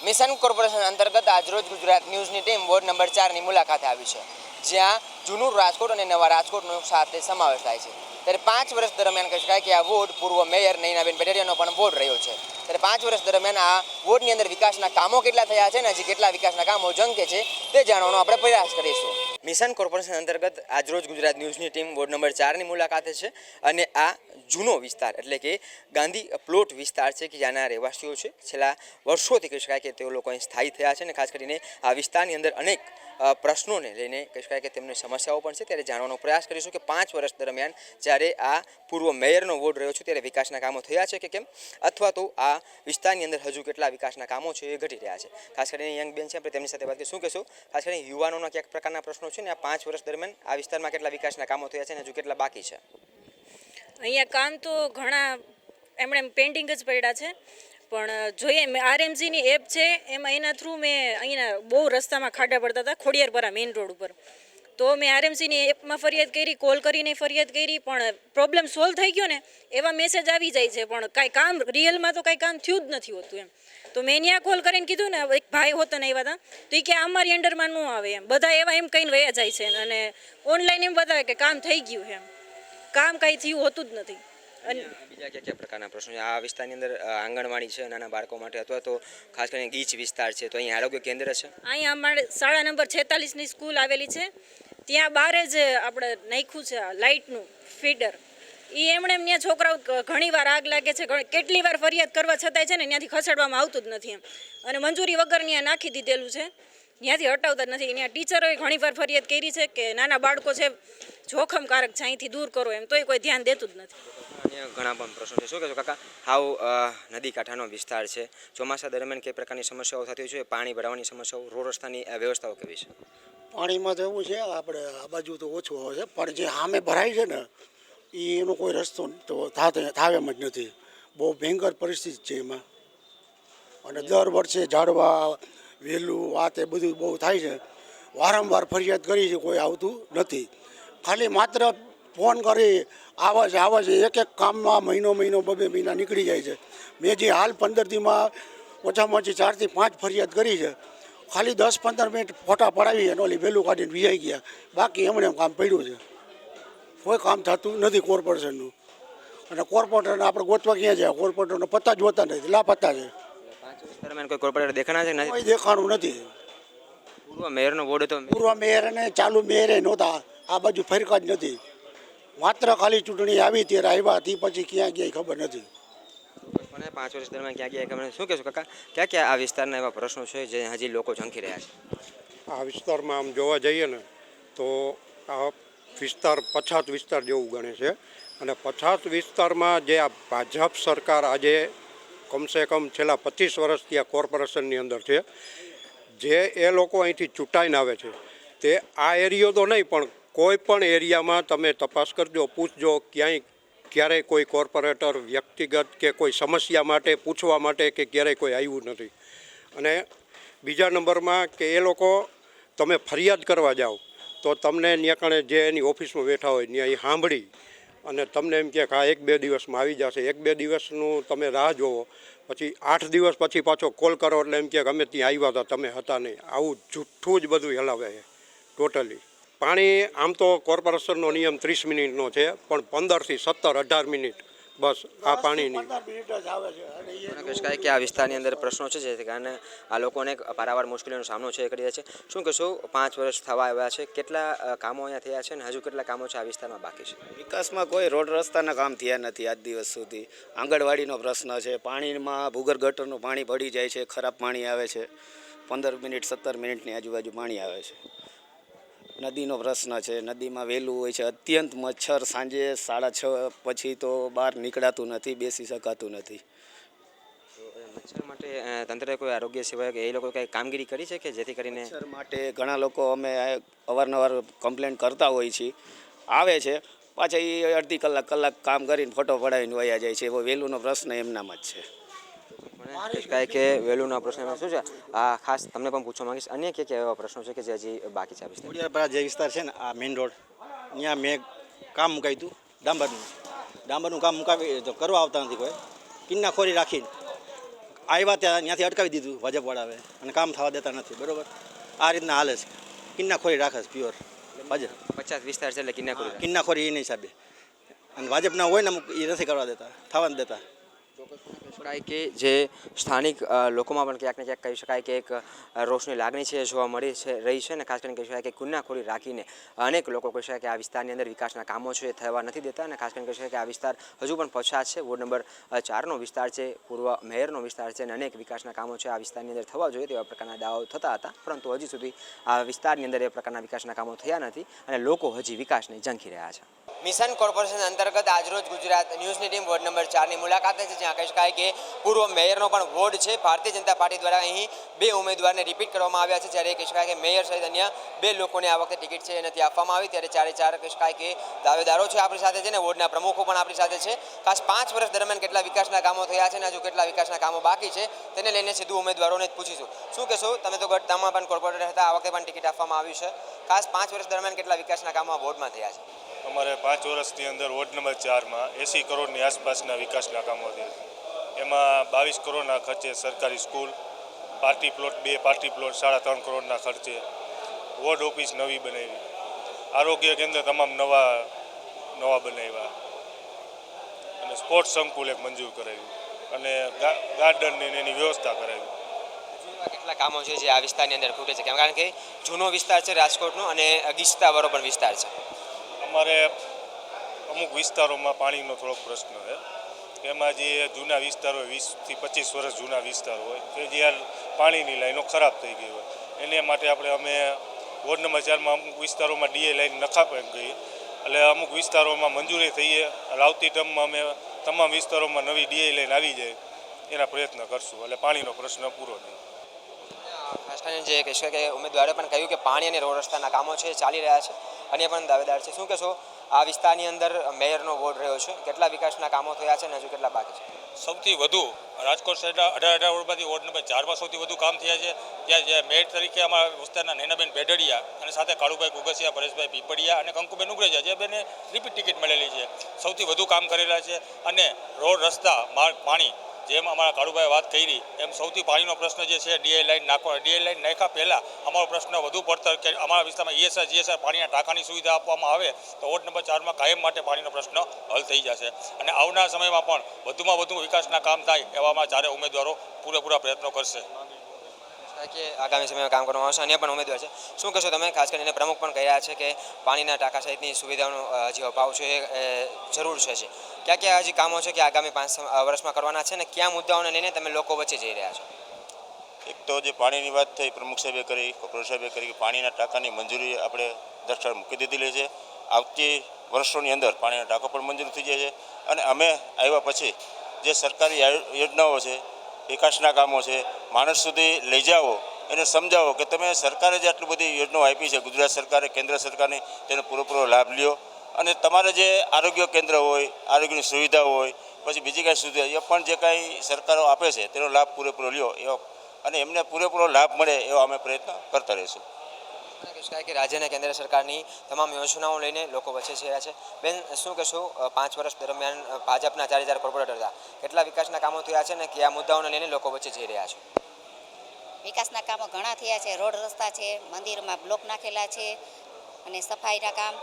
Mission corporation અંતર્ગત આજરોજ ગુજરાત ન્યૂઝની ટીમ વોર્ડ નંબર 4ની મુલાકાતે આવી છે, જ્યાં જૂનું રાજકોટ અને નવા રાજકોટનો સાથે સમાવેશ થાય છે. ત્યારે 5 વર્ષ દરમિયાન કહી શકાય કે આ વોર્ડ પૂર્વ મેયર નૈનાબેન પટેરિયાનો પણ વોર્ડ રહ્યો છે. ત્યારે 5 વર્ષ દરમિયાન આ વોર્ડની અંદર વિકાસના કામો કેટલા થયા છે અને હજી કેટલા વિકાસના કામો ઝંકે છે તે જાણવાનો આપણે પ્રયાસ કરીશું. મિશન કોર્પોરેશન અંતર્ગત આજરોજ ગુજરાત ન્યૂઝની ટીમ વોર્ડ નંબર 4ની મુલાકાતે છે અને આ જૂનો વિસ્તાર એટલે કે ગાંધી પ્લોટ વિસ્તાર છે કે જ્યાંના રહેવાસીઓ છે છેલ્લા વર્ષોથી કહી શકાય કે તેઓ લોકો અહીં સ્થાયી થયા છે અને ખાસ કરીને આ વિસ્તારની અંદર અનેક પ્રશ્નોને લઈને કહી શકાય કે તેમની સમસ્યાઓ પણ છે. ત્યારે જાણવાનો પ્રયાસ કરીશું કે 5 વર્ષ દરમિયાન જ્યારે આ પૂર્વ મેયરનો વોર્ડ રહ્યો છે ત્યારે વિકાસના કામો થયા છે કે કેમ, અથવા તો આ વિસ્તારની અંદર હજુ કેટલા વિકાસના કામો છે એ ઘટી રહ્યા છે. ખાસ કરીને યંગ બેન છે, આપણે તેમની સાથે વાત કરી શું કહેશું. ખાસ કરીને યુવાનોના ક્યાંક પ્રકારના પ્રશ્નો છે ને આ 5 વર્ષ દરમિયાન આ વિસ્તારમાં કેટલા વિકાસના કામો થયા છે અને હજુ કેટલા બાકી છે. અહીંયા કામ તો ઘણા એમણે પેન્ટિંગ જ પડ્યા છે, પણ જોઈએ આરએમજીની એપ છે એમાં એના થ્રુ મેં અહીંયા બહુ રસ્તામાં ખાડા પડતા હતા ખોડિયારપરા મેઇન રોડ ઉપર, તો મેં આરએમજીની એપમાં ફરિયાદ કરી, કોલ કરીને ફરિયાદ કરી, પણ પ્રોબ્લેમ સોલ્વ થઈ ગયો ને એવા મેસેજ આવી જાય છે, પણ કાંઈ કામ રિયલમાં તો કાંઈ કામ થયું જ નથી હોતું એમ. તો મેં ત્યાં કોલ કરીને કીધું ને, એક ભાઈ હોતા ને આવ્યા હતા, તો એ કે અમારી અંડરમાં ન આવે એમ, બધા એવા એમ કહીને વયા જાય છે અને ઓનલાઈન એમ બતાવે કે કામ થઈ ગયું એમ, કામ કાંઈ થયું હોતું જ નથી. અને બીજા કયા પ્રકારના પ્રશ્નો છે આ વિસ્તારની અંદર? આંગણવાડી છે નાના બાળકો માટે, અથવા તો ખાસ કરીને ગીચ વિસ્તાર છે, તો અહીં આરોગ્ય કેન્દ્ર છે. અહીંયા અમારે શાળા નંબર 46ની સ્કૂલ આવેલી છે, ત્યાં બારે જ આપણે નાખ્યું છે લાઇટનું ફીડર. એ એમણે ત્યાં છોકરાઓ ઘણીવાર આગ લાગે છે, કેટલી વાર ફરિયાદ કરવા છતાંય છે ને ત્યાંથી ખસેડવામાં આવતું જ નથી એમ, અને મંજૂરી વગર ત્યાં નાખી દીધેલું છે, ત્યાંથી હટાવતા જ નથી. ત્યાં ટીચરોએ ઘણીવાર ફરિયાદ કરી છે કે નાના બાળકો છે જોખમકારક છે, અહીંથી દૂર કરો એમ, તોય કોઈ ધ્યાન દેતું જ નથી. અહીંયા ઘણા પણ પ્રશ્નો છે. શું કહેશો કાકા, હાવ નદી કાંઠાનો વિસ્તાર છે, ચોમાસા દરમિયાન કઈ પ્રકારની સમસ્યાઓ થતી હોય છે? પાણી ભરાવાની સમસ્યાઓ, રોડ રસ્તાની વ્યવસ્થાઓ કેવી છે? પાણીમાં તો એવું છે, આપણે આ બાજુ તો ઓછું આવે છે, પણ જે સામે ભરાય છે ને એનો કોઈ રસ્તો તો થાવ એમ જ નથી. બહુ ભયંકર પરિસ્થિતિ છે એમાં, અને દર વર્ષે ઝાડવા વહેલું વાત એ બધું બહુ થાય છે. વારંવાર ફરિયાદ કરી છે, કોઈ આવતું નથી. ખાલી માત્ર ફોન કરી આવે છે, એક કામમાં મહિનો 2 મહિના નીકળી જાય છે. મેં જે હાલ 15 દીમાં ઓછામાં ઓછી 4 થી 5 ફરિયાદ કરી છે. ખાલી 10-15 મિનિટ ફોટા પડાવી અને ઓલી વહેલું કાઢીને વિજાઈ ગયા, બાકી એમણે કામ પડ્યું છે. કોઈ કામ થતું નથી કોર્પોરેશનનું, અને કોર્પોરેટરને આપણે ગોતવા ક્યાં જાય? કોર્પોરેટરનો પત્તા જ હોતા નથી, લાપત્તા છે. 5 વર્ષ દરમિયાન કોઈ કોર્પોરેટર દેખાણા છે? કોઈ દેખાણું નથી. પૂર્વ મેયરનો વોર્ડ હતો, પૂર્વ મેયર અને ચાલુ મેયરે નહોતા, આ બાજુ ફરકા જ નથી. માત્ર ખાલી ચૂંટણી આવી ત્યારે આવ્યા, તે પછી ક્યાં ગયા ખબર નથી. 5 વર્ષ દરમિયાન ક્યાં ગયા ખબર નથી. શું કહેશો કાકા, ક્યાં આ વિસ્તારના એવા પ્રશ્નો છે જે હજી લોકો ઝંખી રહ્યા છે? આ વિસ્તારમાં આમ જોવા જઈએ ને તો આ વિસ્તાર પછાત વિસ્તાર જેવું ગણે છે, અને પછાત વિસ્તારમાં જે આ ભાજપ સરકાર આજે કમસે કમ છેલ્લા 25 વર્ષથી આ કોર્પોરેશનની અંદર છે, જે એ લોકો અહીંથી ચૂંટાઈને આવે છે, તે આ એરિયો તો નહીં પણ કોઈ પણ એરિયામાં તમે તપાસ કરજો, પૂછજો, ક્યારેય કોઈ કોર્પોરેટર વ્યક્તિગત કે કોઈ સમસ્યા માટે પૂછવા માટે કે ક્યારેય કોઈ આવ્યું નથી. અને બીજા નંબરમાં કે એ લોકો તમે ફરિયાદ કરવા જાઓ તો તમને ત્યાં કણે જે એની ઓફિસમાં બેઠા હોય ત્યાં એ સાંભળી અને તમને એમ કે હા 1-2 દિવસમાં આવી જશે. 1-2 દિવસનું તમે રાહ જોવો, પછી 8 દિવસ પછી પાછો કોલ કરો એટલે એમ કે અમે ત્યાં આવ્યા હતા, તમે હતા નહીં. આવું જૂઠ્ઠું જ બધું હલાવે છે ટોટલી. પાણી આમ તો કોર્પોરેશનનો નિયમ 30 મિનિટનો છે, પણ 15 થી 17, 18 મિનિટ બસ આ પાણીની. કહી શકાય કે આ વિસ્તારની અંદર પ્રશ્નો છે જેથી કારણે આ લોકોને પારાવાર મુશ્કેલીનો સામનો છે એ કરી રહ્યા છે. શું કહેશો, 5 વર્ષ થવા આવ્યા છે, કેટલા કામો અહીંયા થયા છે અને હજુ કેટલા કામો છે આ વિસ્તારમાં બાકી છે? વિકાસમાં કોઈ રોડ રસ્તાના કામ થયા નથી આજ દિવસ સુધી. આંગણવાડીનો પ્રશ્ન છે, પાણીમાં ભૂગર્ભ ગટરનું પાણી પડી જાય છે, ખરાબ પાણી આવે છે, 15 મિનિટ 17 મિનિટની આજુબાજુ પાણી આવે છે. નદીનો પ્રશ્ન છે, નદીમાં વહેલું હોય છે, અત્યંત મચ્છર, સાંજે 6:30 પછી તો બહાર નીકળાતું નથી, બેસી શકાતું નથી. મચ્છર માટે તંત્રએ કોઈ આરોગ્ય સેવા કે એ લોકો કંઈ કામગીરી કરી છે કે જેથી કરીને? મચ્છર માટે ઘણા લોકો અમે અવારનવાર કમ્પ્લેન કરતા હોઈએ છીએ, આવે છે, પાછા એ અડધી કલાક કામ કરીને ફોટો પડાવીને વયા જાય છે. એવો વહેલુંનો પ્રશ્ન એમનામાં જ છે. કહે કે વહેલુંનો પ્રશ્ન શું છે, આ ખાસ તમને પણ પૂછવા માંગીશ, અન્ય કે એવા પ્રશ્નો છે કે જે હજી બાકી છે આ વિસ્તાર? ખોડિયારપરા જે વિસ્તાર છે ને, આ મેઇન રોડ, ત્યાં મેં કામ મુકાયું હતું ડાંબરનું કામ મુકાવી તો કરવા આવતા નથી કોઈ, કિન્નાખોરી રાખીને આવ્યા ત્યાંથી અટકાવી દીધું ભાજપવાળાએ અને કામ થવા દેતા નથી. બરાબર, આ રીતના હાલે છે. કિન્નાખોરી રાખે છે પ્યોર ભાજપ. 50 વિસ્તાર છે એટલે કિન્નાખોરી રાખે. કિન્નાખોરી એના હિસાબે, અને ભાજપના હોય ને અમુક એ નથી કરવા દેતા, થવા નથી દેતા. શકાય કે જે સ્થાનિક લોકોમાં પણ ક્યાંક ને ક્યાંક કહી શકાય કે એક રોષની લાગણી છે જોવા મળી છે રહી છે ને ખાસ કરીને કહી શકાય કે ગુનાખોરી રાખીને અનેક લોકો કહી શકાય કે આ વિસ્તારની અંદર વિકાસના કામો છે એ થવા નથી દેતા અને ખાસ કરીને કહી શકાય કે આ વિસ્તાર હજુ પણ પછાત છે. વોર્ડ નંબર 4નો વિસ્તાર છે, પૂર્વ મેયરનો વિસ્તાર છે અને અનેક વિકાસના કામો છે આ વિસ્તારની અંદર થવા જોઈએ તેવા પ્રકારના દાવાઓ થતા હતા, પરંતુ હજી સુધી આ વિસ્તારની અંદર એ પ્રકારના વિકાસના કામો થયા નથી અને લોકો હજી વિકાસને ઝંખી રહ્યા છે. મિશન કોર્પોરેશન અંતર્ગત આજરોજ ગુજરાત ન્યૂઝની ટીમ વોર્ડ નંબર 4ની મુલાકાતે છે, જ્યાં કહી શકાય કે પૂર્વ મેયરનો પણ વોર્ડ છે. ભારતીય જનતા પાર્ટી દ્વારા અહીં 2 ઉમેદવારને રિપીટ કરવામાં આવ્યા છે, જ્યારે કહી શકાય કે મેયર સહિત અન્ય 2 લોકોને આ વખતે ટિકિટ છે એ નથી આપવામાં આવી, ત્યારે 4 કહી શકાય કે દાવેદારો છે આપણી સાથે છે ને વોર્ડના પ્રમુખો પણ આપણી સાથે છે. ખાસ 5 વર્ષ દરમિયાન કેટલા વિકાસના કામો થયા છે અને હજુ કેટલા વિકાસના કામો બાકી છે તેને લઈને સીધું ઉમેદવારોને જ પૂછીશું. શું કહેશો, તમે તો ગઢતામાં પણ કોર્પોરેટર હતા, આ વખતે પણ ટિકિટ આપવામાં આવી છે. ખાસ 5 વર્ષ દરમિયાન કેટલા વિકાસના કામો આ વોર્ડમાં થયા છે? અમારે 5 વર્ષની અંદર વોર્ડ નંબર 4માં 80 કરોડની આસપાસના વિકાસના કામો થયા છે. એમાં 22 કરોડના ખર્ચે સરકારી school, party plot 2 party plot 3.5 કરોડના ખર્ચે, વોર્ડ ઓફિસ નવી બનાવી, આરોગ્ય કેન્દ્ર તમામ નવા બનાવ્યા અને સ્પોર્ટ્સ સંકુલ એક મંજૂર કરાવ્યું અને ગાર્ડનની એની વ્યવસ્થા કરાવી. કેટલા કામો છે જે આ વિસ્તારની અંદર ખૂટે છે? કારણ કે જૂનો વિસ્તાર છે રાજકોટનો અને ગીચતાવાળો પણ વિસ્તાર છે. અમારે અમુક વિસ્તારોમાં પાણીનો થોડોક પ્રશ્ન છે. એમાં જે જૂના વિસ્તાર હોય 20 થી 25 વર્ષ જૂના વિસ્તાર હોય કે જ્યાં પાણીની લાઈનો ખરાબ થઈ ગઈ હોય, એને માટે અમે વોર્ડ નંબર 4માં અમુક વિસ્તારોમાં ડીએ લાઈન નખાવી ગઈ, એટલે અમુક વિસ્તારોમાં મંજૂરી થઈએ. આવતી ટર્મમાં અમે તમામ વિસ્તારોમાં નવી ડીએ લાઈન આવી જાય એના પ્રયત્ન કરશું, એટલે પાણીનો પ્રશ્ન પૂરો થાય. ખાસ કરીને જે કહેશો કે ઉમેદવારે પણ કહ્યું કે પાણી અને રોડ રસ્તાના કામો છે ચાલી રહ્યા છે, અન્ય પણ દાવેદાર છે. શું કહેશો, આ વિસ્તારની અંદર મેયરનો વોર્ડ રહ્યો છે, કેટલા વિકાસના કામો થયા છે અને હજુ કેટલા બાકી છે? સૌથી વધુ રાજકોટ શહેરના 18 વોર્ડમાંથી વોર્ડ નંબર 4માં સૌથી વધુ કામ થયા છે. ત્યાં જે મેયર તરીકે અમારા વિસ્તારના નૈનાબેન બેઢડિયા અને સાથે કાળુભાઈ કુગસિયા, પરેશભાઈ પીપળિયા અને કંકુબેન ઉગરેજા, જે બેને રિપીટ ટિકિટ મળેલી છે, સૌથી વધુ કામ કરેલા છે. અને રોડ, રસ્તા, માર્ગ, પાણી, જેમ અમારા કાળુભાઈએ વાત કરી એમ સૌથી પાણીનો પ્રશ્ન જે છે ડીએ લાઈન નાખવાનો. ડીએ લાઈન નાખ્યા પહેલાં અમારો પ્રશ્ન વધુ પડતર કે અમારા વિસ્તારમાં ESR GSR પાણીના ટાંકાની સુવિધા આપવામાં આવે તો વોર્ડ નંબર 4માં કાયમ માટે પાણીનો પ્રશ્ન હલ થઈ જશે અને આવનાર સમયમાં પણ વધુમાં વધુ વિકાસના કામ થાય એવામાં 4 ઉમેદવારો પૂરેપૂરા પ્રયત્નો કરશે કે આગામી સમયમાં કામ કરવામાં આવશે. અન્ય પણ ઉમેદવાર છે, શું કહેશો તમે? ખાસ કરીને પ્રમુખ પણ કહી રહ્યા છે કે પાણીના ટાંકા સહિતની સુવિધાનો જે અભાવ છે એ જરૂર છે. ક્યાં ક્યાં હજી કામો છે કે આગામી 5 વર્ષમાં કરવાના છે અને કયા મુદ્દાઓને લઈને તમે લોકો વચ્ચે જઈ રહ્યા છો? એક તો જે પાણીની વાત થઈ, પ્રમુખ સાહેબે કરી, કોર્પોરેટર સાહેબે કરી કે પાણીના ટાંકાની મંજૂરી આપણે દરખાસ્ત મૂકી દીધેલી છે. આવતી વર્ષોની અંદર પાણીના ટાંકા પણ મંજૂર થઈ જાય છે અને અમે આવ્યા પછી જે સરકારી યોજનાઓ છે, વિકાસના કામો છે, માણસ સુધી લઈ જાઓ, એને સમજાવો કે તમે સરકારે જે આટલી બધી યોજનાઓ આપી છે, ગુજરાત સરકારે, કેન્દ્ર સરકારની, તેનો પૂરેપૂરો લાભ લ્યો અને તમારે જે આરોગ્ય કેન્દ્ર હોય, આરોગ્યની સુવિધા હોય, પછી બીજી કાંઈ સુવિધા, એ પણ જે કાંઈ સરકારો આપે છે તેનો લાભ પૂરેપૂરો લ્યો એવો અને એમને પૂરેપૂરો લાભ મળે એવો અમે પ્રયત્ન કરતા રહીશું. કે રાજ્ય અને કેન્દ્ર સરકારની તમામ યોજનાઓ લઈને લોકો વચ્ચે છે રહ્યા છે. બેન, શું કહેશો, 5 વર્ષ દરમિયાન ભાજપના 4 કોર્પોરેટર હતા, કેટલા વિકાસના કામો થયા છે અને કયા મુદ્દાઓને લઈને લોકો વચ્ચે જઈ રહ્યા છે? વિકાસના કામો ઘણા થયા છે. રોડ રસ્તા છે, મંદિરમાં બ્લોક નાખેલા છે અને સફાઈના કામ,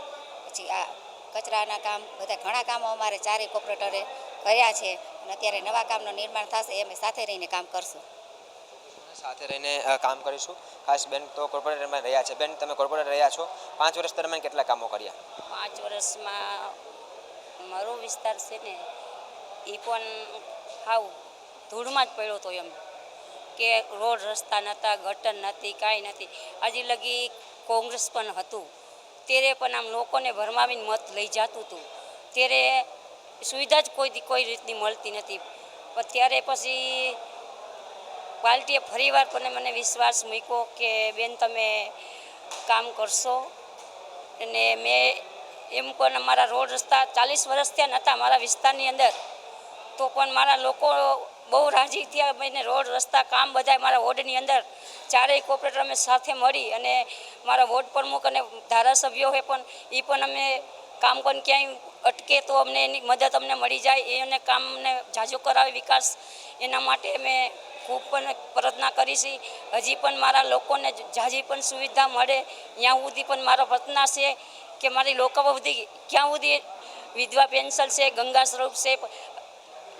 પછી આ કચરાના કામ, બધા ઘણા કામો અમારે 4 કોર્પોરેટરે કર્યા છે અને અત્યારે નવા કામનું નિર્માણ થશે એ અમે સાથે રહીને કામ કરશું. સાથે રહીને કામ કરીશું. ખાસ બેન તો કોર્પોરેટરમાં રહ્યા છે. બેન, તમે કોર્પોરેટર રહ્યા છો, 5 વર્ષ દરમિયાન કેટલા કામો કર્યા? 5 વર્ષમાં મારો વિસ્તાર છે ને એ પણ હાવ ધૂળમાં જ પડ્યો હતો, એમ કે રોડ રસ્તા નહોતા, ગટર નથી, કાંઈ નથી. હજી લગી કોંગ્રેસ પણ હતું ત્યારે પણ આમ લોકોને ભરમાવીને મત લઈ જતું હતું. ત્યારે સુવિધા જ કોઈ રીતની મળતી નથી. પણ ત્યારે પછી પાર્ટીએ ફરીવાર પણ મને વિશ્વાસ મૂક્યો કે બેન તમે કામ કરશો અને મેં એમ પણ અમારા રોડ રસ્તા 40 વર્ષ ત્યાં નહોતા મારા વિસ્તારની અંદર, તો પણ મારા લોકો બહુ રાજી થયા. મને રોડ રસ્તા કામ બધા મારા વોર્ડની અંદર 4 કોર્પોરેટર અમે સાથે મળી અને મારા વોર્ડ પ્રમુખ અને ધારાસભ્યો હોય પણ એ પણ અમે કામ પણ ક્યાંય અટકે તો અમને એની મદદ અમને મળી જાય, એને કામને જાજો કરાવે વિકાસ, એના માટે અમે ખૂબ પણ પ્રાર્થના કરી છે. હજી પણ મારા લોકોને જાજી પણ સુવિધા મળે ત્યાં સુધી પણ મારો પ્રાર્થના છે કે મારી લોકો સુધી ક્યાં સુધી વિધવા પેન્શન છે, ગંગા સ્વરૂપ છે,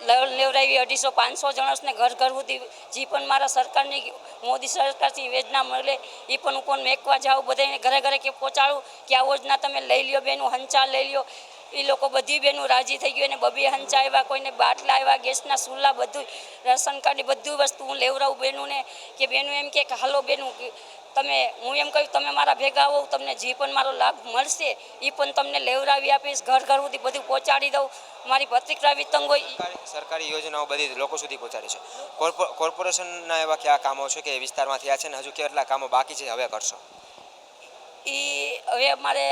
લેવડાવી 250-500 જણસને ઘર સુધી જે પણ મારા સરકારની મોદી સરકારથી યોજના મળે એ પણ ઉપર મેકવા જાઉં, બધાને ઘરે ઘરે કે પહોંચાડું કે આ યોજના તમે લઈ લ્યો બેનું, હંચા લઈ લ્યો. એ લોકો બધી બેનું રાજી થઈ ગયું અને બબે હંચા આવ્યા, કોઈને બાટલા આવ્યા, ગેસના ચૂલા, બધું રાશન કાર્ડની બધું વસ્તુ હું લેવડાવું બેનુંને કે બેનું એમ કે હાલો બેનું તમે, હું એમ કહ્યું તમે મારા ભેગા આવો, તમને જે પણ મારો લાભ મળશે એ પણ તમને લેવડાવી આપીશ, ઘર સુધી બધું પહોંચાડી દઉં. મારી પ્રતિક્રિયા વિતંગ હોય સરકારી યોજનાઓ બધી લોકો સુધી પહોંચાડી છે. કોર્પોરેશનના એવા કયા કામો છે કે વિસ્તારમાં થયા છે ને હજુ કેટલા કામો બાકી છે હવે કરશો? એ હવે અમારે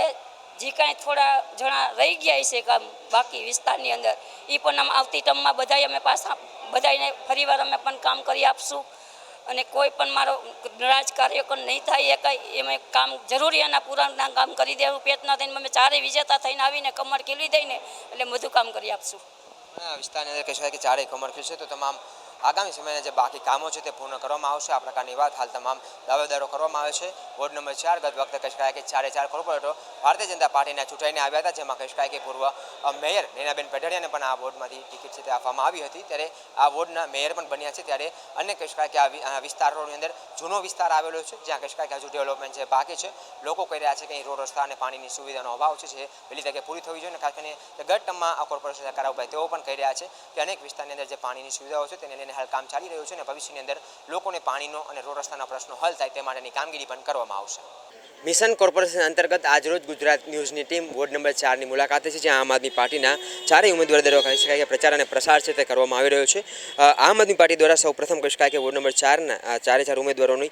જે કાંઈ થોડા જણા રહી ગયા છે કામ બાકી વિસ્તારની અંદર એ પણ આમ આવતી ટર્મમાં બધાય અમે પાછા બધાને ફરીવાર અમે પણ કામ કરી આપશું અને કોઈ પણ મારો રાજકાર્ય નહીં થાય એ કંઈ એમાં કામ જરૂરી એના પૂરાના કામ કરી દેવું પ્રયત્ન થઈને અમે ચારે વિજેતા થઈને આવીને કમર ખીલી દઈને એટલે બધું કામ કરી આપશું. વિસ્તારની અંદર કહી શકાય કે ચારેય કમર ખીલશે તો તમામ આગામી સમયના જે બાકી કામો છે તે પૂર્ણ કરવામાં આવશે. આ પ્રકારની વાત હાલ તમામ દાવેદારો કરવામાં આવે છે. વોર્ડ નંબર 4 ગત વખતે કહી શકાય કે 4 કોર્પોરેટરો ભારતીય જનતા પાર્ટીના ચૂંટાઈને આવ્યા હતા, જેમાં કહી શકાય કે પૂર્વ મેયર નૈનાબેન પેઢડિયાને પણ આ વોર્ડમાંથી ટિકિટ છે તે આપવામાં આવી હતી. ત્યારે આ વોર્ડના મેયર પણ બન્યા છે. ત્યારે અન્ય કહી શકાય કે આ વિસ્તારોની અંદર જૂનો વિસ્તાર આવેલો છે જ્યાં કહી શકાય કે હજુ ડેવલપમેન્ટ છે બાકી છે. લોકો કહી રહ્યા છે કે અહીં રોડ રસ્તા અને પાણીની સુવિધાનો અભાવ છે જે વહેલી તકે પૂરી થવી જોઈએ. ખાસ કરીને ગત ટર્મમાં આ કોર્પોરેશન કરાવભાઈ તેઓ પણ કહી રહ્યા છે કે અનેક વિસ્તારની અંદર જે પાણીની સુવિધાઓ છે તેને લઈને હાલ કામ ચાલી રહ્યું છે અને ભવિષ્યની અંદર લોકોને પાણીનો અને રોડ રસ્તાના પ્રશ્નો હલ થાય તે માટેની કામગીરી પણ કરવામાં આવશે. મિશન કોર્પોરેશન અંતર્ગત આજરોજ ગુજરાત ન્યૂઝની ટીમ વોર્ડ નંબર 4ની મુલાકાતે છે, જ્યાં આમ આદમી પાર્ટીના ચારેય ઉમેદવાર દ્વારા કહી શકાય કે પ્રચાર અને પ્રસાર છે તે કરવામાં આવી રહ્યો છે. આમ આદમી પાર્ટી દ્વારા સૌ પ્રથમ કહી શકાય કે વોર્ડ નંબર 4ના ચારે ઉમેદવારોની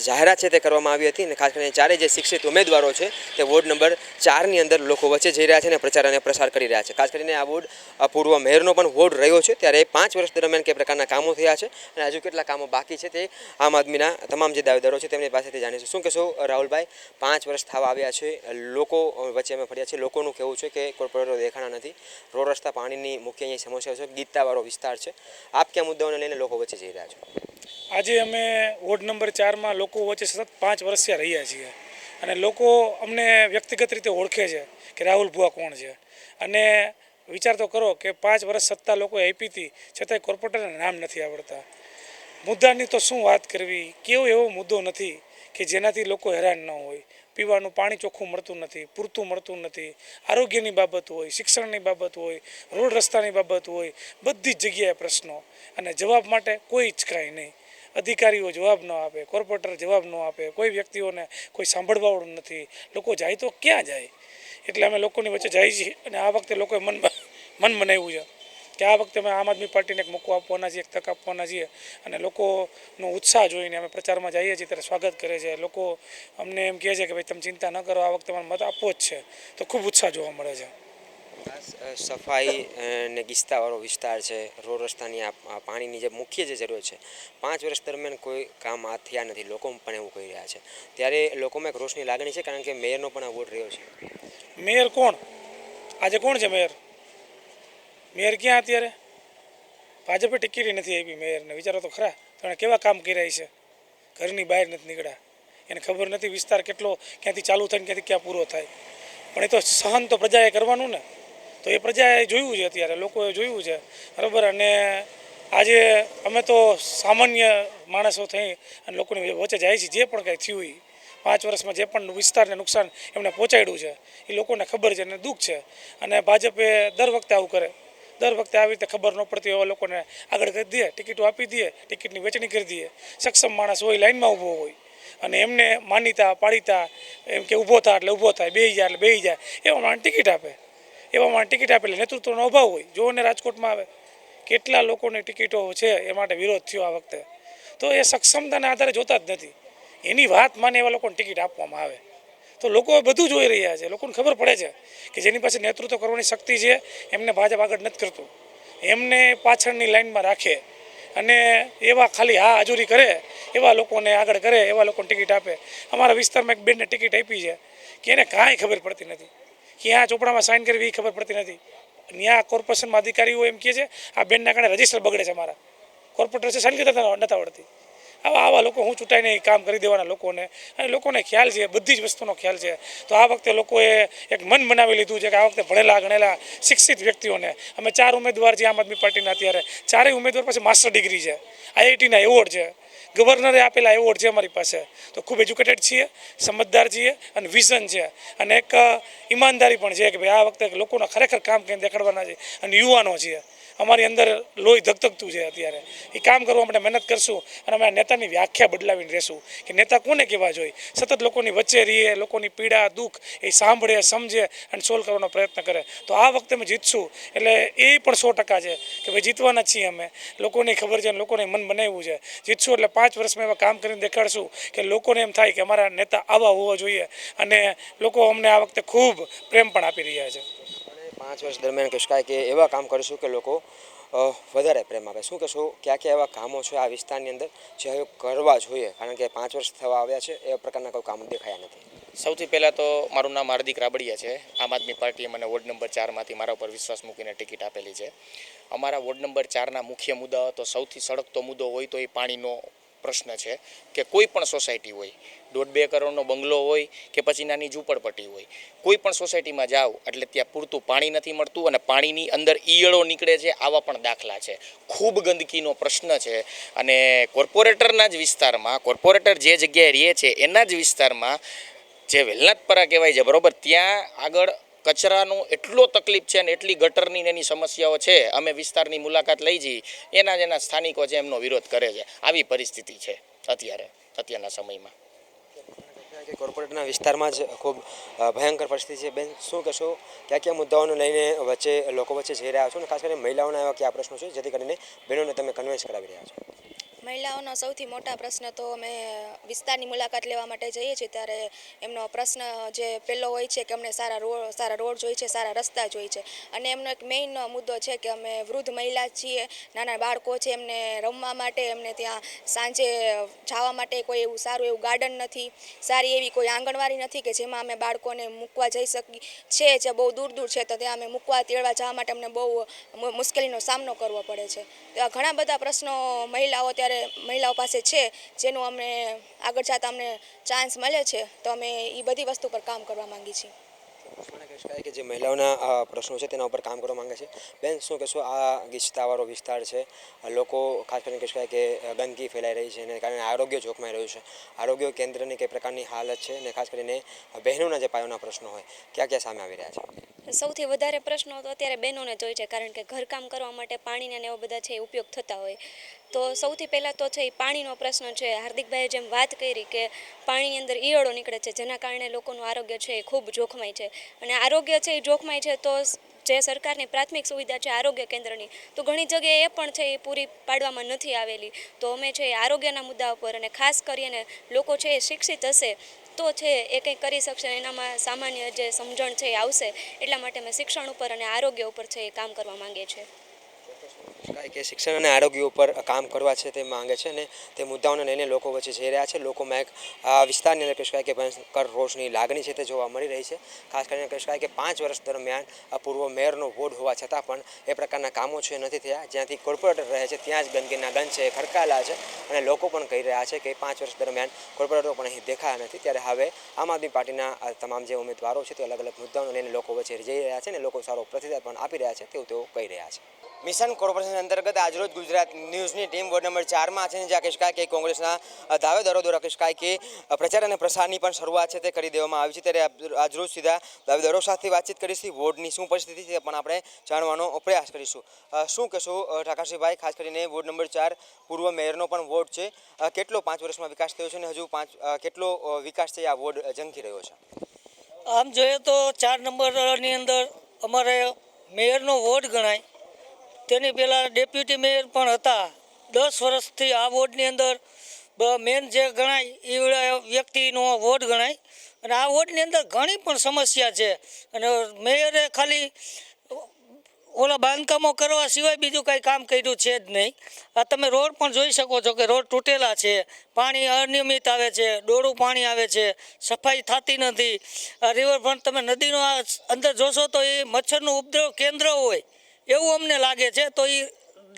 જાહેરાત છે તે કરવામાં આવી હતી અને ખાસ કરીને ચારે જે શિક્ષિત ઉમેદવારો છે તે વોર્ડ નંબર 4ની અંદર લોકો વચ્ચે જઈ રહ્યા છે અને પ્રચાર અને પ્રસાર કરી રહ્યા છે. ખાસ કરીને આ વોર્ડ પૂર્વ મેયરનો પણ વોર્ડ રહ્યો છે. ત્યારે 5 વર્ષ દરમિયાન કઈ પ્રકારના કામો થયા છે અને હજુ કેટલા કામો બાકી છે તે આમ આદમીના તમામ જે દાવેદારો છે તેમની પાસેથી જાણીશું. શું કહેશો રાહુલભાઈ? 5 વર્ષ થવા આવ્યા છે, લોકો વચ્ચે અમે ફર્યા છે, લોકોનું કહેવું છે કે કોર્પોરેટરો દેખાણા નથી, રોડ રસ્તા પાણીની મુખ્ય અહીં સમસ્યા છે, ગીતાવાળો વિસ્તાર છે. આપ કયા મુદ્દાઓને લઈને લોકો વચ્ચે જઈ રહ્યા છો? આજે અમે વોર્ડ નંબર 4માં લોકો વચ્ચે સતત 5 વર્ષથી રહ્યા છીએ અને લોકો અમને વ્યક્તિગત રીતે ઓળખે છે કે રાહુલ ભુવા કોણ છે. અને વિચાર તો કરો કે 5 વર્ષ સત્તા લોકોએ આપી હતી છતાંય કોર્પોરેટરના નામ નથી આવડતા. મુદ્દાની તો શું વાત કરવી, કેવો એવો મુદ્દો નથી કે જેનાથી લોકો હેરાન ન હોય. પીવાનું પાણી ચોખ્ખું મળતું નથી, પૂરતું મળતું નથી, આરોગ્યની બાબત હોય, શિક્ષણની બાબત હોય, રોડ રસ્તાની બાબત હોય, બધી જ જગ્યાએ પ્રશ્નો અને જવાબ માટે કોઈ જ કાંઈ નહીં. અધિકારીઓ જવાબ ન આપે, કોર્પોરેટર જવાબ ન આપે, કોઈ વ્યક્તિઓને કોઈ સાંભળવાવાળું નથી. લોકો જાય તો ક્યાં જાય? એટલે અમે લોકોની વચ્ચે જઈએ છીએ અને આ વખતે લોકોએ મન બનાવ્યું છે કે આ વખતે અમે આમ આદમી પાર્ટીને એક મોકો આપવાના છીએ, એક તક આપવાના છીએ અને લોકોનો ઉત્સાહ જોઈને અમે પ્રચારમાં જઈએ છીએ ત્યારે સ્વાગત કરે છે. લોકો અમને એમ કહે છે કે ભાઈ તમે ચિંતા ન કરો, આ વખતે અમારે મત આપવો જ છે, તો ખૂબ ઉત્સાહ જોવા મળે છે. સફાઈ ને ગીસ્તાવાળો વિસ્તાર છે, રોડ રસ્તાની આ પાણીની જે મુખ્ય જે જરૂર છે, 5 વર્ષ દરમિયાન કોઈ કામ આ થયા નથી, લોકો પણ એવું કહી રહ્યા છે. ત્યારે લોકોમાં એક રોષની લાગણી છે કારણ કે મેયરનો પણ આ વોટ રહ્યો છે. મેયર કોણ? આજે કોણ છે મેયર? મેયર ક્યાં અત્યારે? ભાજપે ટિકિટ નથી આપી મેયરને. વિચારો તો ખરા તો કેવા કામ કર્યા છે. ઘરની બહાર નથી નીકળ્યા, એને ખબર નથી વિસ્તાર કેટલો ક્યાંથી ચાલુ થાય ને ક્યાંથી ક્યાં પૂરો થાય. પણ એ તો સહન તો પ્રજાએ કરવાનું ને, તો એ પ્રજાએ જોયું છે, અત્યારે લોકોએ જોયું છે, બરાબર. અને આજે અમે તો સામાન્ય માણસો થઈ અને લોકોની વચ્ચે જાય છે. જે પણ કાંઈ થયું 5 વર્ષમાં જે પણ વિસ્તારને નુકસાન એમને પહોંચાડ્યું છે એ લોકોને ખબર છે અને દુઃખ છે. અને ભાજપે દર વખતે આવું કરે, દર વખતે આવી રીતે ખબર ન પડતી એવા લોકોને આગળ કરી દે, ટિકિટો આપી દે, ટિકિટની વેચણી કરી દે. સક્ષમ માણસ હોય, લાઇનમાં ઊભો હોય અને એમને માન્યતા પાડીતા એમ કે ઊભો થાય એટલે ઊભો થાય, બેસી જાય એટલે બેસી જાય, એવા માણસ ટિકિટ આપે. એવા માણસ ટિકિટ આપે એટલે નેતૃત્વનો અભાવ હોય. જોઓને રાજકોટમાં આવે કેટલા લોકોની ટિકિટો છે, એ માટે વિરોધ થયો આ વખતે. તો એ સક્ષમતાના આધારે જોતા જ નથી, એની વાત માને એવા લોકોને ટિકિટ આપવામાં આવે. તો લોકો બધું જોઈ રહ્યા છે, લોકોને ખબર પડે છે કે જેની પાસે નેતૃત્વ કરવાની શક્તિ છે એમને ભાજપ આગળ નથી કરતું, એમને પાછળની લાઇનમાં રાખે અને એવા ખાલી હા હાજરી કરે એવા લોકોને આગળ કરે, એવા લોકોને ટિકિટ આપે. અમારા વિસ્તારમાં એક બેનને ટિકિટ આપી છે કે એને કાંઈ ખબર પડતી નથી, ક્યાં ચોપડામાં સાઇન કરવી એ ખબર પડતી નથી. ત્યાં કોર્પોરેશનમાં અધિકારીઓ એમ કહે છે આ બેનના કારણે રજિસ્ટર બગડે છે અમારા. કોર્પોરેટર છે શાંતિ નથી આવડતી. આવા લોકો હું ચૂંટાઈને કામ કરી દેવાના લોકોને, અને લોકોને ખ્યાલ છે, બધી જ વસ્તુનો ખ્યાલ છે. તો આ વખતે લોકોએ એક મન બનાવી લીધું છે કે આ વખતે ભણેલા ગણેલા શિક્ષિત વ્યક્તિઓને, અમે 4 ઉમેદવાર છે આમ આદમી પાર્ટીના, અત્યારે 4 ઉમેદવાર પાસે માસ્ટર ડિગ્રી છે, IITના એવોર્ડ છે, ગવર્નરે આપેલા એવોર્ડ છે અમારી પાસે. તો ખૂબ એજ્યુકેટેડ છીએ, સમજદાર છીએ, અને વિઝન છે, અને એક ઈમાનદારી પણ છે કે ભાઈ આ વખતે લોકોના ખરેખર કામ કરીને દેખાડવાના છે. અને યુવાનો છીએ, અમારી અંદર લોહી ધગધગતું છે અત્યારે. એ કામ કરવા માટે મહેનત કરશું, અને અમે આ નેતાની વ્યાખ્યા બદલાવીને રહેશું કે નેતા કોને કહેવા જોઈએ. સતત લોકોની વચ્ચે રહીએ, લોકોની પીડા દુઃખ એ સાંભળે, સમજે અને સોલ્વ કરવાનો પ્રયત્ન કરે. તો આ વખતે અમે જીતશું એટલે એ પણ 100% છે કે ભાઈ જીતવાના છીએ અમે. લોકોને ખબર છે અને લોકોને મન બનાવ્યું છે. જીતશું એટલે 5 વર્ષમાં એવા કામ કરીને દેખાડશું કે લોકોને એમ થાય કે અમારા નેતા આવા હોવા જોઈએ, અને લોકો અમને આ વખતે ખૂબ પ્રેમ પણ આપી રહ્યા છે. 5 વર્ષ દરમિયાન કહી શકાય કે એવા કામ કરીશું કે લોકો વધારે પ્રેમ આપે. શું કહેશો, ક્યાં એવા કામો છે આ વિસ્તારની અંદર જે હવે કરવા જોઈએ, કારણ કે 5 વર્ષ થવા આવ્યા છે, એ પ્રકારના કોઈ કામો દેખાયા નથી? સૌથી પહેલાં તો મારું નામ હાર્દિક રાબડિયા છે. આમ આદમી પાર્ટીએ મને વોર્ડ નંબર 4માંથી મારા ઉપર વિશ્વાસ મૂકીને ટિકિટ આપેલી છે. અમારા વોર્ડ નંબર 4ના મુખ્ય મુદ્દાઓ તો સૌથી સળગતો મુદ્દો હોય તો એ પાણીનો પ્રશ્ન છે કે કોઈ પણ સોસાયટી હોય, 1.5-2 કરોડનો બંગલો હોય કે પછી નાની ઝૂંપડપટ્ટી હોય, કોઈ પણ સોસાયટીમાં જાઓ એટલે ત્યાં પૂરતું પાણી નથી મળતું, અને પાણીની અંદર ઈયળો નીકળે છે, આવા પણ દાખલા છે. ખૂબ ગંદકીનો પ્રશ્ન છે, અને કોર્પોરેટરના જ વિસ્તારમાં, કોર્પોરેટર જે જગ્યાએ રહે છે એના જ વિસ્તારમાં, જે વેલનાથપરા કહેવાય છે બરાબર, ત્યાં આગળ કચરાનો એટલો તકલીફ છે અને એટલી ગટરની એની સમસ્યાઓ છે. અમે વિસ્તારની મુલાકાત લઈ જઈ, એના સ્થાનિકો છે એમનો વિરોધ કરે છે. આવી પરિસ્થિતિ છે અત્યારના સમયમાં. કોર્પોરેટના વિસ્તારમાં જ ખૂબ ભયંકર પરિસ્થિતિ છે. બેન, શું કહેશો, કયા મુદ્દાઓને લઈને લોકો વચ્ચે જઈ રહ્યા છો, અને ખાસ કરીને મહિલાઓના એવા કયા પ્રશ્નો છે જેથી કરીને બહેનોને તમે કન્વિન્સ કરાવી રહ્યા છો? મહિલાઓનો સૌથી મોટા પ્રશ્ન તો અમે વિસ્તારની મુલાકાત લેવા માટે જઈએ છીએ ત્યારે એમનો પ્રશ્ન જે પહેલો હોય છે કે અમને સારા રોડ જોઈએ છે, સારા રસ્તા જોઈએ છે. અને એમનો એક મેઇન મુદ્દો છે કે અમે વૃદ્ધ મહિલા છીએ, નાના બાળકો છે, એમને રમવા માટે, એમને ત્યાં સાંજે જવા માટે કોઈ એવું સારું એવું ગાર્ડન નથી, સારી એવી કોઈ આંગણવાડી નથી કે જેમાં અમે બાળકોને મૂકવા જઈ શકીએ છે. જે બહુ દૂર છે તો ત્યાં અમે મૂકવા તેડવા જવા માટે અમને બહુ મુશ્કેલીનો સામનો કરવો પડે છે. તો ઘણા બધા પ્રશ્નો મહિલાઓ પાસે છે, જેનું અમને આગળ જતાં અમને ચાન્સ મળે છે, તો અમે એ બધી વસ્તુ પર કામ કરવા માંગીએ છીએ. કે જે મહિલાઓના પ્રશ્નો છે તેના ઉપર કામ કરવા માંગે છે. બેન, શું કહેશો, આ ગીચતાવાળો વિસ્તાર છે, લોકો ખાસ કરીને કહી શકાય કે ગંદકી ફેલાઈ રહી છે, અને કારણે આરોગ્ય જોખમાઈ રહ્યું છે. આરોગ્ય કેન્દ્રની કઈ પ્રકારની હાલત છે, અને ખાસ કરીને બહેનોના જે પાયાના પ્રશ્નો હોય ક્યાં સામે આવી રહ્યા છે? સૌથી વધારે પ્રશ્નો તો અત્યારે બહેનોને જ હોય છે, કારણ કે ઘરકામ કરવા માટે પાણીના ને એવા બધા છે એ ઉપયોગ થતા હોય. તો સૌથી પહેલાં તો છે એ પાણીનો પ્રશ્ન છે. હાર્દિકભાઈએ જેમ વાત કરી કે પાણીની અંદર ઈયળો નીકળે છે, જેના કારણે લોકોનું આરોગ્ય છે એ ખૂબ જોખમાય છે. અને આરોગ્ય છે એ જોખમાય છે તો જે સરકારની પ્રાથમિક સુવિધા છે આરોગ્ય કેન્દ્રની, તો ઘણી જગ્યાએ એ પણ છે એ પૂરી પાડવામાં નથી આવેલી. તો અમે છે એ આરોગ્યના મુદ્દા ઉપર, અને ખાસ કરીને લોકો છે એ શિક્ષિત હશે તો છે એ કંઈક કરી શકશે, એનામાં સામાન્ય જે સમજણ છે એ આવશે. એટલા માટે અમે શિક્ષણ ઉપર અને આરોગ્ય ઉપર છે એ કામ કરવા માંગીએ છીએ. કે શિક્ષણ અને આરોગ્ય ઉપર કામ કરવા છે તે માંગે છે, અને તે મુદ્દાઓને લઈને લોકો વચ્ચે જઈ રહ્યા છે. લોકોમાં એક આ વિસ્તારની અંદર કહી શકાય કે ભયંકર રોષની લાગણી છે તે જોવા મળી રહી છે. ખાસ કરીને કહી શકાય કે 5 વર્ષ દરમિયાન પૂર્વ મેયરનો વોર્ડ હોવા છતાં પણ એ પ્રકારના કામો છે નથી થયા. જ્યાંથી કોર્પોરેટર રહે છે ત્યાં જ ગંદકીના ગંજ છે ખડકાયેલા છે, અને લોકો પણ કહી રહ્યા છે કે 5 વર્ષ દરમિયાન કોર્પોરેટરો પણ અહીં દેખાયા નથી. ત્યારે હવે આમ આદમી પાર્ટીના તમામ જે ઉમેદવારો છે તે અલગ અલગ મુદ્દાઓને લઈને લોકો વચ્ચે જઈ રહ્યા છે, અને લોકો સારો પ્રતિસાદ પણ આપી રહ્યા છે તેવું તેઓ કહી રહ્યા છે. મિશન કોર્પોરેશન અંતર્ગત આજરોજ ગુજરાત ન્યૂઝની ટીમ વોર્ડ નંબર 4માં છે, જ્યાં કહી શકાય કે કોંગ્રેસના દાવેદારો દ્વારા કહી શકાય કે પ્રચાર અને પ્રસારની પણ શરૂઆત છે તે કરી દેવામાં આવી છે. ત્યારે આજરોજ સીધા દાવેદારો સાથે વાતચીત કરીશું, વોર્ડની શું પરિસ્થિતિ છે પણ આપણે જાણવાનો પ્રયાસ કરીશું. શું કહેશો ઠાકરસિંહભાઈ, ખાસ કરીને વોર્ડ નંબર 4 પૂર્વ મેયરનો પણ વોર્ડ છે, કેટલો 5 વર્ષમાં વિકાસ થયો છે, અને હજુ કેટલો વિકાસ છે આ વોર્ડ ઝંખી રહ્યો છે? આમ જોઈએ તો 4 નંબરની અંદર અમારે મેયરનો વોર્ડ ગણાય. તેની પહેલાં ડેપ્યુટી મેયર પણ હતા. 10 વર્ષથી આ વોર્ડની અંદર મેન જે ગણાય એ વ્યક્તિનો વોર્ડ ગણાય. અને આ વોર્ડની અંદર ઘણી પણ સમસ્યા છે, અને મેયરે ખાલી ઓલા બાંધકામો કરવા સિવાય બીજું કાંઈ કામ કર્યું છે જ નહીં. આ તમે રોડ પણ જોઈ શકો છો કે રોડ તૂટેલા છે, પાણી અનિયમિત આવે છે, ડોળું પાણી આવે છે, સફાઈ થતી નથી. આ રિવરફ્રન્ટ તમે નદીનો અંદર જોશો તો એ મચ્છરનું ઉપદ્રવ કેન્દ્ર હોય એવું અમને લાગે છે. તો એ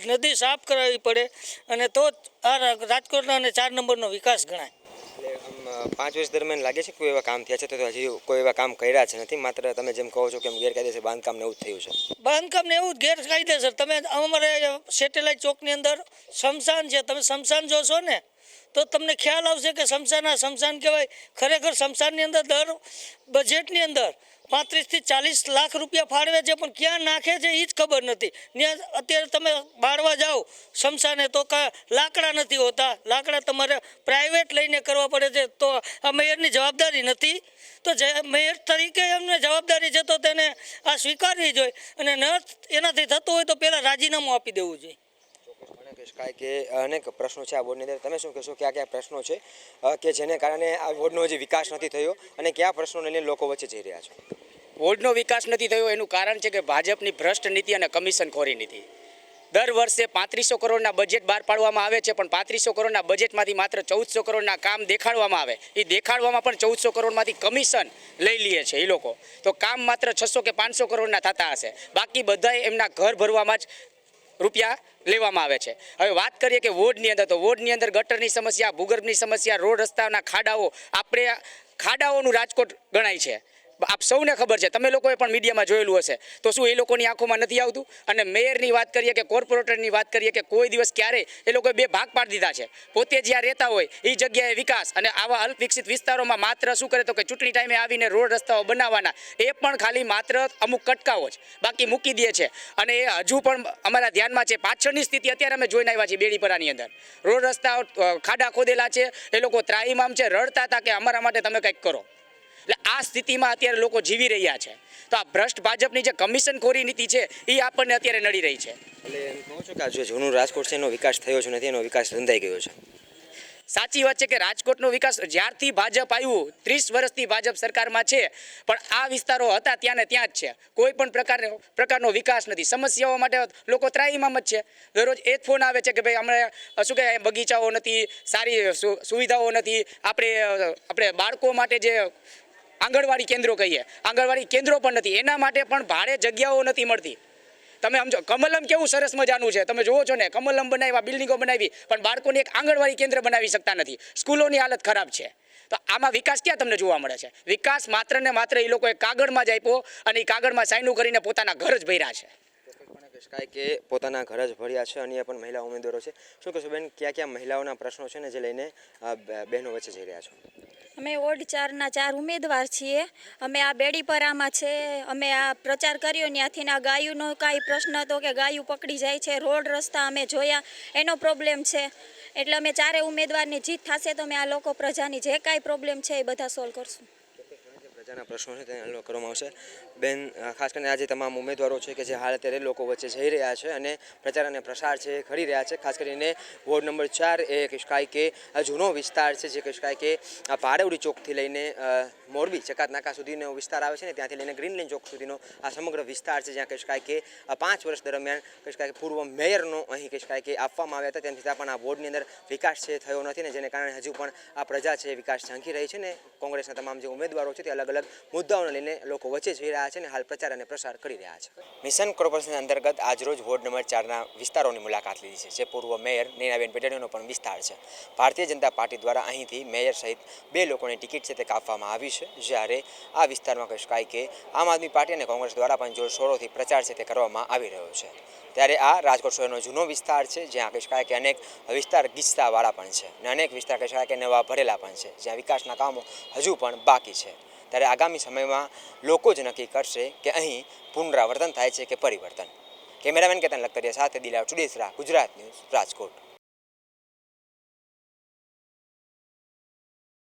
નદી સાફ કરાવવી પડે અને તો જ આ રાજકોટના અને 4 નંબરનો વિકાસ ગણાય. એટલે આમ 5 વર્ષ દરમિયાન લાગે છે કોઈ એવા કામ થયા છે તો હજી કોઈ એવા કામ કર્યા છે નથી, માત્ર તમે જેમ કહો છો કે ગેરકાયદેસર બાંધકામ ને એવું જ થયું છે. બાંધકામને એવું જ ગેરકાયદેસર. તમે અમારે સેટેલાઇટ ચોકની અંદર સ્મશાન છે, તમે સ્મશાન જોશો ને તો તમને ખ્યાલ આવશે કે સ્મશાન કહેવાય. ખરેખર સ્મશાનની અંદર દર બજેટની અંદર 35 થી 40 લાખ રૂપિયા ફાળવે છે, પણ ક્યાં નાખે છે એ જ ખબર નથી. ત્યાં અત્યારે તમે બાળવા જાઓ સ્મશાને તો લાકડા નથી હોતા, લાકડા તમારે પ્રાઇવેટ લઈને કરવા પડે છે. તો આ મેયરની જવાબદારી નથી, તો મેયર તરીકે એમને જવાબદારી છે તો તેને આ સ્વીકારવી જોઈએ અને ન એનાથી થતું હોય તો પહેલાં રાજીનામું આપી દેવું જોઈએ. કારણ કે અનેક પ્રશ્નો છે આ બોર્ડની અંદર, તમે શું કહેશો કયા કયા પ્રશ્નો છે કે જેને કારણે આ બોર્ડનો હજી વિકાસ નથી થયો અને કયા પ્રશ્નોને લઈને લોકો વચ્ચે જઈ રહ્યા છે? બોર્ડનો વિકાસ નથી થયો એનું કારણ છે કે ભાજપની ભ્રષ્ટ નીતિ અને કમિશનખોરી નીતિ. દર વર્ષે 3500 કરોડના બજેટ બહાર પાડવામાં આવે છે, પણ 3500 કરોડના બજેટમાંથી માત્ર 1400 કરોડના કામ દેખાડવામાં આવે. એ દેખાડવામાં પણ 1400 કરોડમાંથી કમિશન લઈ લે છે એ લોકો. તો કામ માત્ર 600 કે 500 કરોડના થતા હશે, બાકી બધાય એમના ઘર ભરવામાં જ રૂપિયા લેવામાં આવે છે. હવે વાત કરીએ કે વોર્ડની અંદર, તો વોર્ડની અંદર ગટરની સમસ્યા, ભૂગર્ભની સમસ્યા, રોડ રસ્તાના ખાડાઓ, આપણે ખાડાઓનું રાજકોટ ગણાય છે. આપ સૌને ખબર છે, તમે લોકોએ પણ મીડિયામાં જોયેલું હશે. તો શું એ લોકોની આંખોમાં નથી આવતું? અને મેયરની વાત કરીએ કે કોર્પોરેટરની વાત કરીએ કે કોઈ દિવસ ક્યારેય એ લોકોએ બે ભાગ પાડી દીધા છે. પોતે જ્યાં રહેતા હોય એ જગ્યાએ વિકાસ અને આવા અલ્પ વિકસિત વિસ્તારોમાં માત્ર શું કરે તો કે ચૂંટણી ટાઈમે આવીને રોડ રસ્તાઓ બનાવવાના, એ પણ ખાલી માત્ર અમુક કટકાઓ જ બાકી મૂકી દે છે. અને એ હજુ પણ અમારા ધ્યાનમાં છે. પાછળની સ્થિતિ અત્યારે અમે જોઈને આવ્યા છીએ બેડીપરાની અંદર. રોડ રસ્તાઓ ખાડા ખોદેલા છે, એ લોકો ત્રાહિમામ છે, રડતા હતા કે અમારા માટે તમે કંઈક કરો. એટલે આ સ્થિતિમાં અત્યારે લોકો જીવી રહ્યા છે. તો આ ભ્રષ્ટ ભાજપની જે કમિશનખોરી નીતિ છે એ આપણને અત્યારે નડી રહી છે. એટલે એમ કહો છો કે આ જે જૂનું રાજકોટ છે એનો વિકાસ થયો છે નથી, એનો વિકાસ રંધાઈ ગયો છે. સાચી વાત છે કે રાજકોટનો વિકાસ જ્યારથી ભાજપ આવ્યું, 30 વર્ષથી ભાજપ સરકારમાં છે, પણ આ વિસ્તારો હતા ત્યાં ને ત્યાં જ છે. કોઈ પણ પ્રકારનો વિકાસ નથી. સમસ્યાઓ માટે લોકો ત્રાહિમામ જ છે. દરરોજ એ જ ફોન આવે છે કે ભાઈ અમને શું કહેવાય બગીચાઓ નથી, સારી સુવિધાઓ નથી. આપણે બાળકો માટે જે આંગણવાડી કેન્દ્રો કહીએ, આંગણવાડી કેન્દ્રો પણ નથી. એના માટે પણ ભાડે જગ્યાઓ નથી મળતી. તમે સમજો, કમલમ કેવું સરસ મજાનું છે, તમે જોવો છો ને, કમલમ બનાવ્યા, બિલ્ડિંગો બનાવી, પણ બાળકોને એક આંગણવાડી કેન્દ્ર બનાવી શકતા નથી. સ્કૂલોની હાલત ખરાબ છે. તો આમાં વિકાસ ક્યાં તમને જોવા મળે છે? વિકાસ માત્ર ને માત્ર એ લોકોએ કાગળમાં જ આપ્યો અને એ કાગળમાં સાઈનું કરીને પોતાના ઘર જ ભર્યા છે. કાંઈ કે પોતાના ઘર જ ભર્યા છે. અન્ય પણ મહિલા ઉમેદવારો છે. શું કહેશો બેન, ક્યાં મહિલાઓના પ્રશ્નો છે ને જે લઈને બહેનો વચ્ચે જઈ રહ્યા છો? અમે વોર્ડ 4ના 4 ઉમેદવાર છીએ. અમે આ બેડીપરામાં છે, અમે આ પ્રચાર કર્યો ત્યાંથી આ ગાયુંનો કાંઈ પ્રશ્ન હતો કે ગાયું પકડી જાય છે, રોડ રસ્તા અમે જોયા એનો પ્રોબ્લેમ છે. એટલે અમે 4 ઉમેદવારની જીત થશે તો અમે આ લોકો પ્રજાની જે કાંઈ પ્રોબ્લેમ છે એ બધા સોલ્વ કરશું. પ્રજાના પ્રશ્નો છે તેને હલ કરવામાં આવશે. બેન, ખાસ કરીને આજે તમામ ઉમેદવારો છે કે જે હાલ અત્યારે લોકો વચ્ચે જઈ રહ્યા છે અને પ્રચાર અને પ્રસાર છે કરી રહ્યા છે. ખાસ કરીને વોર્ડ નંબર 4 એ કહી શકાય કે જૂનો વિસ્તાર છે, જે કહી શકાય કે પારેવડી ચોકથી લઈને મોરબી ચકાત નાકા સુધીનો વિસ્તાર આવે છે ને, ત્યાંથી લઈને ગ્રીન લાઇન ચોક સુધીનો આ સમગ્ર વિસ્તાર છે, જ્યાં કહી શકાય કે 5 વર્ષ દરમિયાન કહી શકાય કે પૂર્વ મેયરનો અહીં કહી શકાય કે આપવામાં આવ્યા હતા. તેમ છતાં પણ આ વોર્ડની અંદર વિકાસ છે થયો નથી ને, જેને કારણે હજુ પણ આ પ્રજા છે વિકાસ ઝાંખી રહી છે ને કોંગ્રેસના તમામ જે ઉમેદવારો છે તે અલગ અલગ મુદ્દાઓને લઈને લોકો વચ્ચે જઈ રહ્યા છે અને હાલ પ્રચાર અને પ્રસાર કરી રહ્યા છે. મિશન કોર્પોરેશન અંતર્ગત આજરોજ વોર્ડ નંબર 4ના વિસ્તારોની મુલાકાત લીધી છે, જે પૂર્વ મેયર નૈનાબેન પેટાણીનો પણ વિસ્તાર છે. ભારતીય જનતા પાર્ટી દ્વારા અહીંથી મેયર સહિત 2 લોકોની ટિકિટ છે તે કાપવામાં આવી છે, જ્યારે આ વિસ્તારમાં કહી શકાય કે આમ આદમી પાર્ટી અને કોંગ્રેસ દ્વારા પણ જોરશોરોથી પ્રચાર છે તે કરવામાં આવી રહ્યો છે. ત્યારે આ રાજકોટ શહેરનો જૂનો વિસ્તાર છે, જ્યાં કહી શકાય કે અનેક વિસ્તાર ગીચતાવાળા પણ છે અને અનેક વિસ્તાર કહી શકાય કે નવા ભરેલા પણ છે, જ્યાં વિકાસના કામો હજુ પણ બાકી છે. ત્યારે આગામી સમયમાં લોકો જ નક્કી કરશે કે અહીં પુનરાવર્તન થાય છે કે પરિવર્તન. કેમેરામેન કેતન લખતરિયા સાથે દિલાવર ચુડેસરા, ગુજરાત ન્યૂઝ, રાજકોટ.